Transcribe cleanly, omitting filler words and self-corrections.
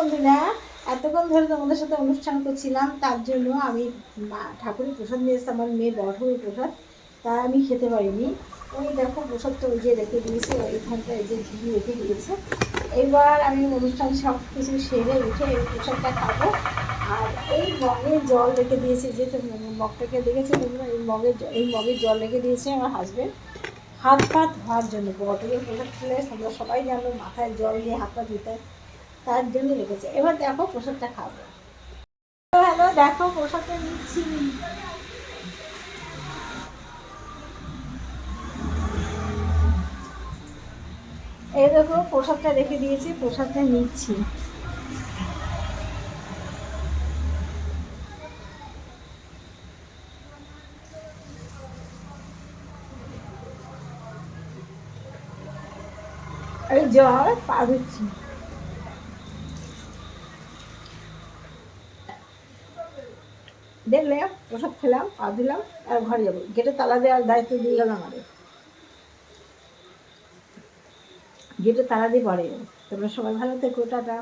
বন্ধুরা, এতক্ষণ ধরে তোমাদের সাথে অনুষ্ঠান করছিলাম, তার জন্য আমি ঠাকুরের প্রসাদ নিয়ে এসেছি, আমার মেয়ে বড় ঠাকুরের প্রসাদ, তা আমি খেতে পারিনি। ওই দেখো প্রসাদটা ওই যে রেখে দিয়েছে, ওইখানটা এই যে ঝুড়ি রেখে দিয়েছে। এবার আমি অনুষ্ঠান সব কিছু সেরে উঠে এই প্রসাদটা খাবো। আর এই মগে জল রেখে দিয়েছে, যে মগটাকে দেখেছো তোমরা, এই মগের জল রেখে দিয়েছে আমার হাজবেন্ড হাত পা ধোয়ার জন্য। বটলের প্রসাদ খেলে তোমরা সবাই জানো মাথায় জল দিয়ে হাত পা ধুতে, তার জন্য রেখেছে। এবার দেখো প্রসাদটা খাবো। হ্যালো, দেখো প্রসাদটা নিচ্ছি। এই দেখো প্রসাদটা রেখে দিয়েছি, প্রসাদটা নিচ্ছি। এই জল পা ধুচ্ছি। দেখলে প্রসাদ খেলাম, পা দিলাম, আর ঘরে যাবো। গেটে তালা দেওয়ার দায়িত্ব দিয়ে গেল আমাদের, গেটে তালা দিয়ে পরে। তোমরা সবাই ভালো থেকো, টাটা।